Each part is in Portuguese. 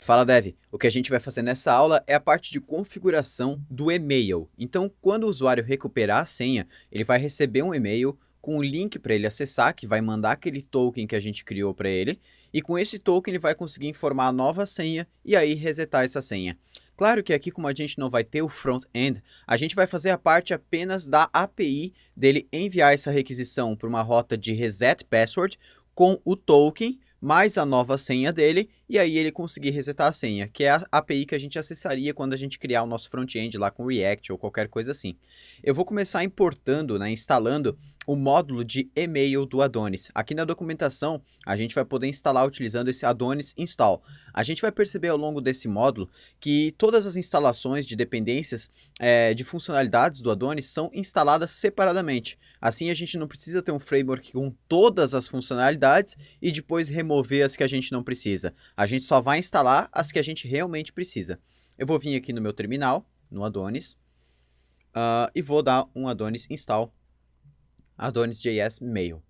Fala Dev, o que a gente vai fazer nessa aula é a parte de configuração do e-mail. Então, quando o usuário recuperar a senha, ele vai receber um e-mail com um link para ele acessar, que vai mandar aquele token que a gente criou para ele, e com esse token ele vai conseguir informar a nova senha e aí resetar essa senha. Claro que aqui, como a gente não vai ter o front-end, a gente vai fazer a parte apenas da API dele enviar essa requisição para uma rota de reset password com o token mais a nova senha dele, e aí ele conseguir resetar a senha, que é a API que a gente acessaria quando a gente criar o nosso front-end lá com React ou qualquer coisa assim. Eu vou começar importando, instalando o módulo de e-mail do Adonis. Aqui na documentação, a gente vai poder instalar utilizando esse Adonis Install. A gente vai perceber ao longo desse módulo que todas as instalações de dependências de funcionalidades do Adonis são instaladas separadamente. Assim a gente não precisa ter um framework com todas as funcionalidades e depois remover as que a gente não precisa. A gente só vai instalar as que a gente realmente precisa. Eu vou vir aqui no meu terminal, no Adonis, e vou dar um Adonis Install, Adonis.js Mail.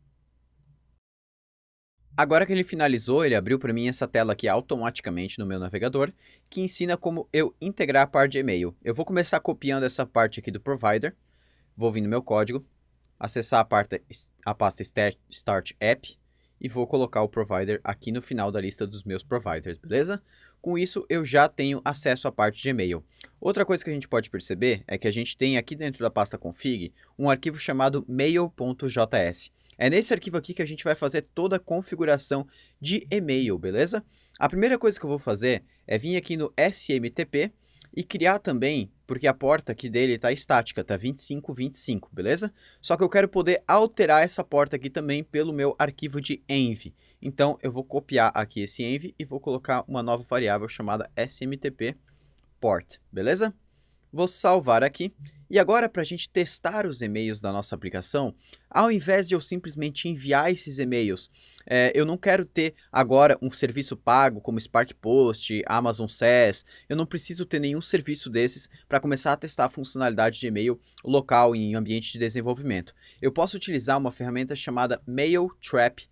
Agora que ele finalizou, ele abriu para mim essa tela aqui automaticamente no meu navegador, que ensina como eu integrar a parte de e-mail. Eu vou começar copiando essa parte aqui do provider, vou vir no meu código, acessar a pasta Start App e vou colocar o provider aqui no final da lista dos meus providers, beleza? Com isso, eu já tenho acesso à parte de e-mail. Outra coisa que a gente pode perceber é que a gente tem aqui dentro da pasta config um arquivo chamado mail.js. É nesse arquivo aqui que a gente vai fazer toda a configuração de e-mail, beleza? A primeira coisa que eu vou fazer é vir aqui no SMTP e criar também, porque a porta aqui dele está estática, está 2525, beleza? Só que eu quero poder alterar essa porta aqui também pelo meu arquivo de env. Então eu vou copiar aqui esse env e vou colocar uma nova variável chamada smtp port, beleza? Vou salvar aqui. E agora, para a gente testar os e-mails da nossa aplicação, ao invés de eu simplesmente enviar esses e-mails, eu não quero ter agora um serviço pago como Spark Post, Amazon SaaS, eu não preciso ter nenhum serviço desses para começar a testar a funcionalidade de e-mail local em ambiente de desenvolvimento. Eu posso utilizar uma ferramenta chamada mailtrap.io.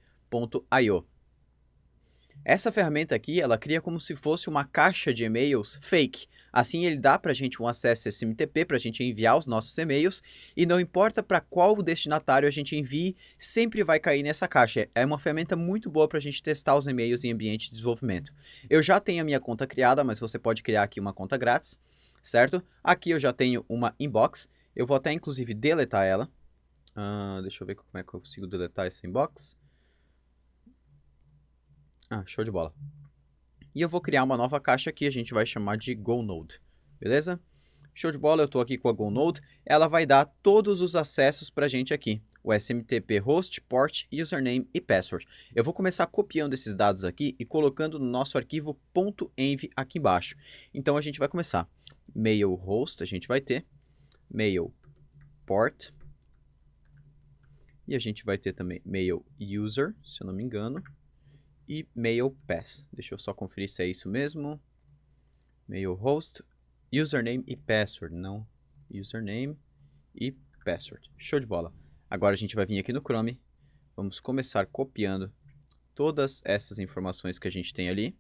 Essa ferramenta aqui, ela cria como se fosse uma caixa de e-mails fake. Assim ele dá para a gente um acesso SMTP para a gente enviar os nossos e-mails e não importa para qual destinatário a gente envie, sempre vai cair nessa caixa. É uma ferramenta muito boa para a gente testar os e-mails em ambiente de desenvolvimento. Eu já tenho a minha conta criada, mas você pode criar aqui uma conta grátis, certo? Aqui eu já tenho uma inbox, eu vou até inclusive deletar ela. Deixa eu ver como é que eu consigo deletar essa inbox. Show de bola. E eu vou criar uma nova caixa que a gente vai chamar de GoNode, beleza? Show de bola, eu estou aqui com a GoNode, ela vai dar todos os acessos para a gente aqui, o SMTP host, port, username e password. Eu vou começar copiando esses dados aqui e colocando no nosso arquivo .env aqui embaixo. Então a gente vai começar, mail host, a gente vai ter, mail port, e a gente vai ter também mail user, se eu não me engano, e mail pass. Deixa eu só conferir se é isso mesmo. Mail host, username e password. Não, username e password. Show de bola. Agora a gente vai vir aqui no Chrome. Vamos começar copiando todas essas informações que a gente tem ali.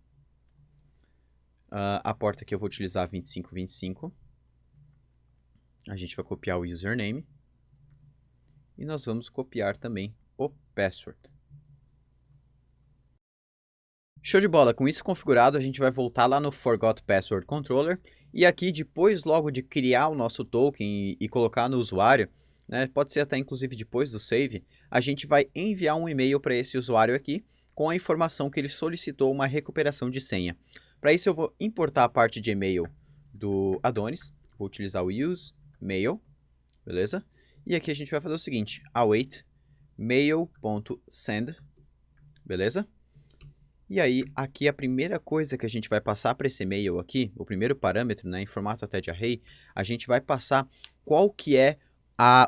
A porta que eu vou utilizar 2525. A gente vai copiar o username. E nós vamos copiar também o password. Show de bola, com isso configurado a gente vai voltar lá no Forgot Password Controller e aqui depois logo de criar o nosso token e colocar no usuário, pode ser até inclusive depois do save, a gente vai enviar um e-mail para esse usuário aqui com a informação que ele solicitou uma recuperação de senha. Para isso eu vou importar a parte de e-mail do Adonis, vou utilizar o use mail, beleza? E aqui a gente vai fazer o seguinte, await mail.send, beleza? E aí, aqui a primeira coisa que a gente vai passar para esse e-mail aqui, o primeiro parâmetro, em formato até de array, a gente vai passar qual que é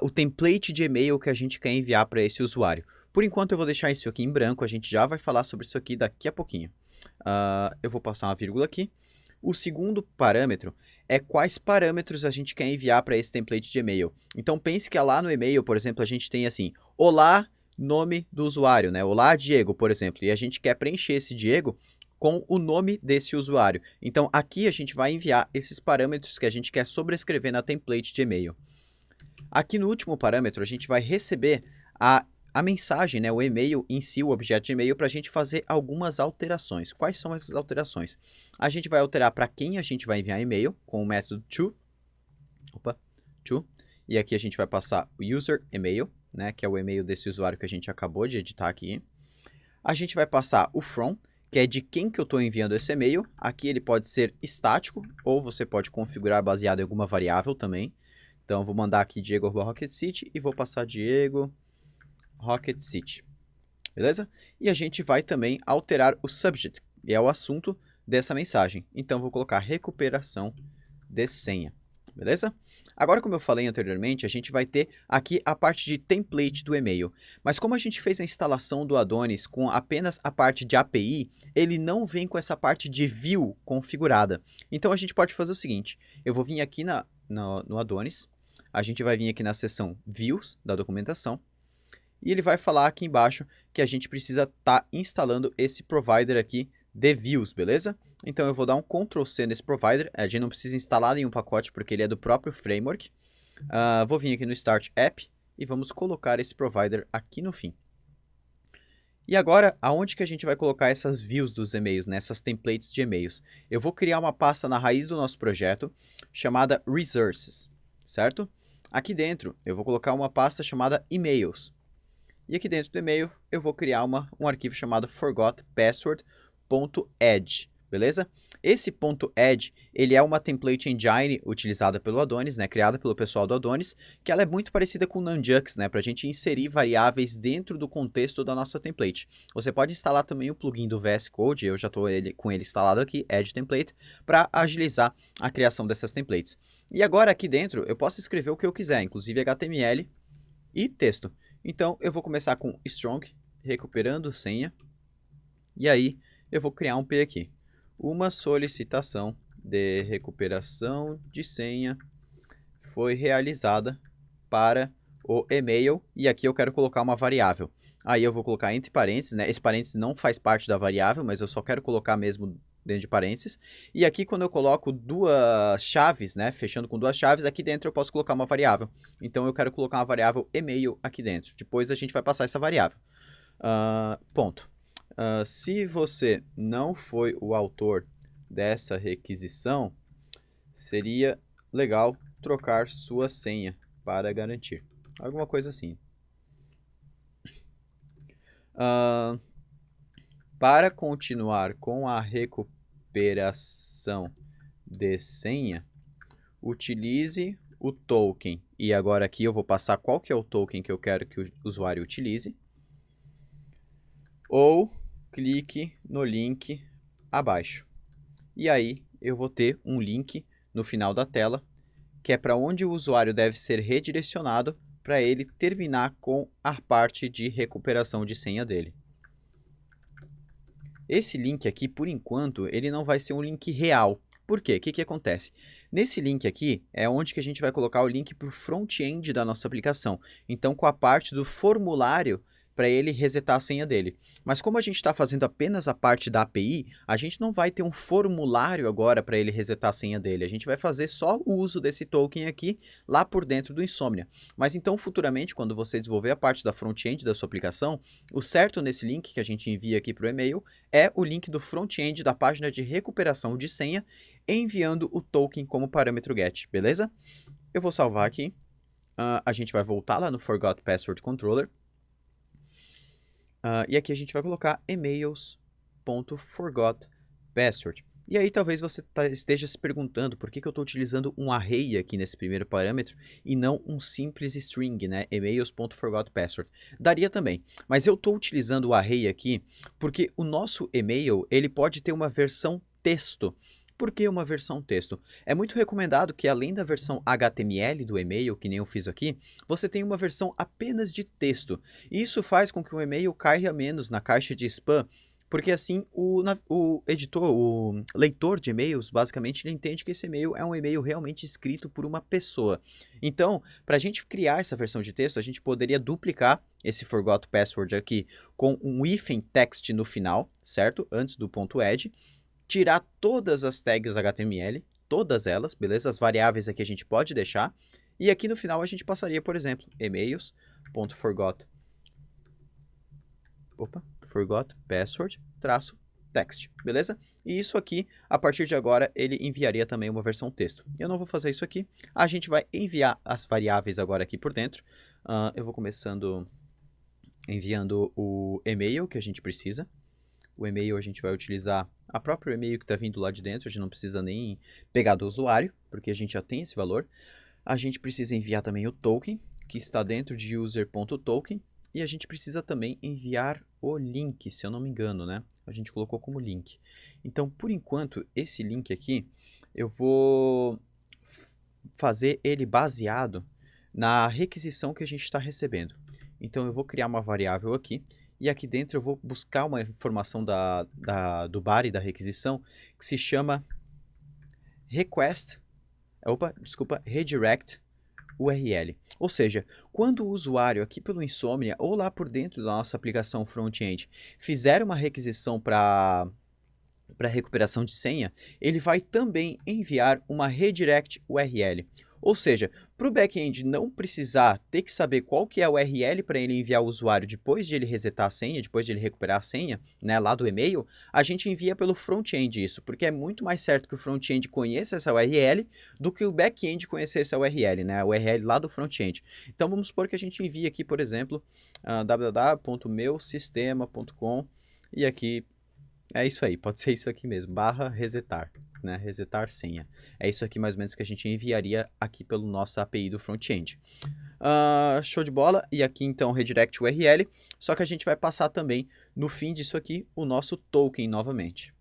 o template de e-mail que a gente quer enviar para esse usuário. Por enquanto eu vou deixar isso aqui em branco, a gente já vai falar sobre isso aqui daqui a pouquinho. Eu vou passar uma vírgula aqui. O segundo parâmetro é quais parâmetros a gente quer enviar para esse template de e-mail. Então pense que lá no e-mail, por exemplo, a gente tem assim, olá, nome do usuário, Olá, Diego, por exemplo, e a gente quer preencher esse Diego com o nome desse usuário. Então, aqui a gente vai enviar esses parâmetros que a gente quer sobrescrever na template de e-mail. Aqui no último parâmetro, a gente vai receber a mensagem, né, o e-mail em si, o objeto de e-mail, para a gente fazer algumas alterações. Quais são essas alterações? A gente vai alterar para quem a gente vai enviar e-mail com o método to. E aqui a gente vai passar o user email, né, que é o e-mail desse usuário que a gente acabou de editar aqui. A gente vai passar o from, que é de quem que eu estou enviando esse e-mail. Aqui ele pode ser estático, ou você pode configurar baseado em alguma variável também. Então, eu vou mandar aqui Diego Rocket City e vou passar Diego Rocket City. Beleza? E a gente vai também alterar o subject, que é o assunto dessa mensagem. Então, eu vou colocar recuperação de senha. Beleza? Agora, como eu falei anteriormente, a gente vai ter aqui a parte de template do e-mail. Mas como a gente fez a instalação do Adonis com apenas a parte de API, ele não vem com essa parte de view configurada. Então, a gente pode fazer o seguinte. Eu vou vir aqui no Adonis. A gente vai vir aqui na seção Views da documentação. E ele vai falar aqui embaixo que a gente precisa estar instalando esse provider aqui de views, beleza? Então eu vou dar um Ctrl C nesse provider. A gente não precisa instalar nenhum pacote porque ele é do próprio framework. Vou vir aqui no Start App e vamos colocar esse provider aqui no fim. E agora, aonde que a gente vai colocar essas views dos e-mails, né? Essas templates de e-mails? Eu vou criar uma pasta na raiz do nosso projeto chamada Resources, certo? Aqui dentro eu vou colocar uma pasta chamada Emails. E aqui dentro do e-mail eu vou criar um arquivo chamado forgotpassword.edge, beleza? Esse .edge, ele é uma template engine utilizada pelo Adonis, né, criada pelo pessoal do Adonis, que ela é muito parecida com o Nunjux, né, para a gente inserir variáveis dentro do contexto da nossa template. Você pode instalar também o plugin do VS Code, eu já estou com ele instalado aqui, Edge Template, para agilizar a criação dessas templates. E agora aqui dentro eu posso escrever o que eu quiser, inclusive HTML e texto. Então, eu vou começar com strong, recuperando senha, e aí eu vou criar um P aqui. Uma solicitação de recuperação de senha foi realizada para o e-mail, e aqui eu quero colocar uma variável. Aí eu vou colocar entre parênteses, né? Esse parênteses não faz parte da variável, mas eu só quero colocar mesmo dentro de parênteses. E aqui quando eu coloco duas chaves, né, fechando com duas chaves, aqui dentro eu posso colocar uma variável. Então eu quero colocar uma variável e-mail aqui dentro. Depois a gente vai passar essa variável. Ponto. Se você não foi o autor dessa requisição, seria legal trocar sua senha para garantir. Alguma coisa assim. Para continuar com a recuperação de senha, utilize o token. E agora aqui eu vou passar qual que é o token que eu quero que o usuário utilize. Ou clique no link abaixo. E aí eu vou ter um link no final da tela, que é para onde o usuário deve ser redirecionado para ele terminar com a parte de recuperação de senha dele. Esse link aqui, por enquanto, ele não vai ser um link real. Por quê? O que acontece? Nesse link aqui é onde que a gente vai colocar o link para o front-end da nossa aplicação. Então, com a parte do formulário para ele resetar a senha dele. Mas como a gente está fazendo apenas a parte da API, a gente não vai ter um formulário agora para ele resetar a senha dele. A gente vai fazer só o uso desse token aqui lá por dentro do Insomnia. Mas então, futuramente, quando você desenvolver a parte da front-end da sua aplicação, o certo nesse link que a gente envia aqui para o e-mail é o link do front-end da página de recuperação de senha, enviando o token como parâmetro get, beleza? Eu vou salvar aqui. A gente vai voltar lá no Forgot Password Controller. E aqui a gente vai colocar emails.forgotpassword. E aí talvez você esteja se perguntando por que eu estou utilizando um array aqui nesse primeiro parâmetro e não um simples string, né? emails.forgotpassword. Daria também, mas eu estou utilizando o array aqui porque o nosso e-mail ele pode ter uma versão texto. Por que uma versão texto? É muito recomendado que além da versão HTML do e-mail, que nem eu fiz aqui, você tenha uma versão apenas de texto. E isso faz com que o e-mail caia menos na caixa de spam, porque assim o editor, o leitor de e-mails, basicamente, ele entende que esse e-mail é um e-mail realmente escrito por uma pessoa. Então, para a gente criar essa versão de texto, a gente poderia duplicar esse forgot password aqui com um hífen text no final, certo? Antes do ponto .add, tirar todas as tags HTML, todas elas, beleza? As variáveis aqui a gente pode deixar, e aqui no final a gente passaria, por exemplo, e-mails.forgot password -text, beleza? E isso aqui, a partir de agora, ele enviaria também uma versão texto. Eu não vou fazer isso aqui, a gente vai enviar as variáveis agora aqui por dentro. Eu vou começando enviando o e-mail que a gente precisa. O e-mail a gente vai utilizar a própria e-mail que está vindo lá de dentro, a gente não precisa nem pegar do usuário, porque a gente já tem esse valor. A gente precisa enviar também o token, que está dentro de user.token, e a gente precisa também enviar o link, se eu não me engano, né? A gente colocou como link. Então, por enquanto, esse link aqui, eu vou fazer ele baseado na requisição que a gente está recebendo. Então, eu vou criar uma variável aqui, e aqui dentro eu vou buscar uma informação do body da requisição, que se chama redirect URL. Ou seja, quando o usuário aqui pelo Insomnia ou lá por dentro da nossa aplicação front-end fizer uma requisição para recuperação de senha, ele vai também enviar uma redirect URL. Ou seja, para o back-end não precisar ter que saber qual que é a URL para ele enviar o usuário depois de ele resetar a senha, depois de ele recuperar a senha, né, lá do e-mail, a gente envia pelo front-end isso, porque é muito mais certo que o front-end conheça essa URL do que o back-end conhecer essa URL, né, a URL lá do front-end. Então vamos supor que a gente envia aqui, por exemplo, www.meusistema.com e aqui é isso aí, pode ser isso aqui mesmo, /resetar, né, resetar senha. É isso aqui mais ou menos que a gente enviaria aqui pelo nosso API do front-end. Show de bola, e aqui então redirect URL, só que a gente vai passar também no fim disso aqui o nosso token novamente.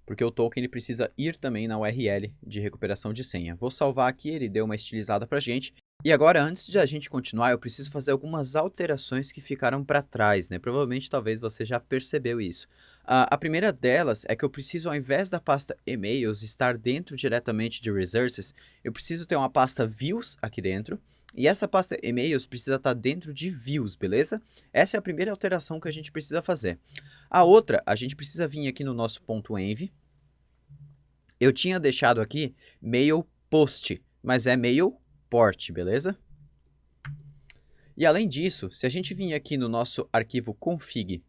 Porque o token ele precisa ir também na URL de recuperação de senha. Vou salvar aqui, ele deu uma estilizada pra gente. E agora, antes de a gente continuar, eu preciso fazer algumas alterações que ficaram para trás, né? Provavelmente, talvez você já percebeu isso. A primeira delas é que eu preciso, ao invés da pasta e-mails estar dentro diretamente de resources, eu preciso ter uma pasta views aqui dentro, e essa pasta e-mails precisa estar dentro de views, beleza? Essa é a primeira alteração que a gente precisa fazer. A outra, a gente precisa vir aqui no nosso ponto .env. Eu tinha deixado aqui mail post, mas é mail port, beleza? E além disso, se a gente vir aqui no nosso arquivo config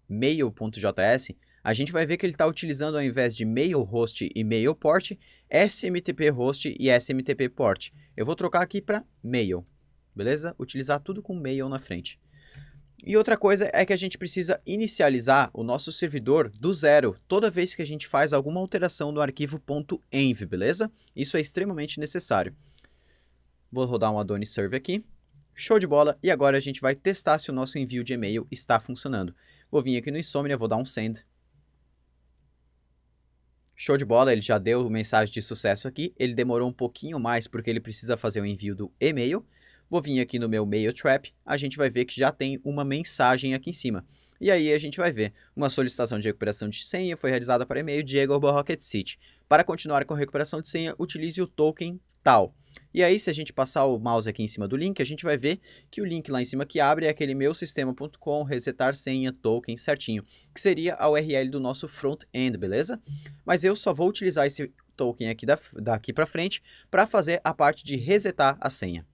mail.js, a gente vai ver que ele está utilizando, ao invés de mail host e mail port, smtp host e smtp port. Eu vou trocar aqui para mail, beleza? Utilizar tudo com mail na frente. E outra coisa é que a gente precisa inicializar o nosso servidor do zero toda vez que a gente faz alguma alteração no arquivo .env, beleza? Isso é extremamente necessário. Vou rodar um Adonis Serve aqui. Show de bola. E agora a gente vai testar se o nosso envio de e-mail está funcionando. Vou vir aqui no Insomnia, vou dar um send. Show de bola, ele já deu mensagem de sucesso aqui. Ele demorou um pouquinho mais porque ele precisa fazer o envio do e-mail. Vou vir aqui no meu Mail Trap. A gente vai ver que já tem uma mensagem aqui em cima. E aí a gente vai ver, uma solicitação de recuperação de senha foi realizada para e-mail Diego@rocketcity. Para continuar com a recuperação de senha, utilize o token tal. E aí, se a gente passar o mouse aqui em cima do link, a gente vai ver que o link lá em cima que abre é aquele meusistema.com, resetar senha, token, certinho, que seria a URL do nosso front-end, beleza? Mas eu só vou utilizar esse token aqui daqui para frente para fazer a parte de resetar a senha.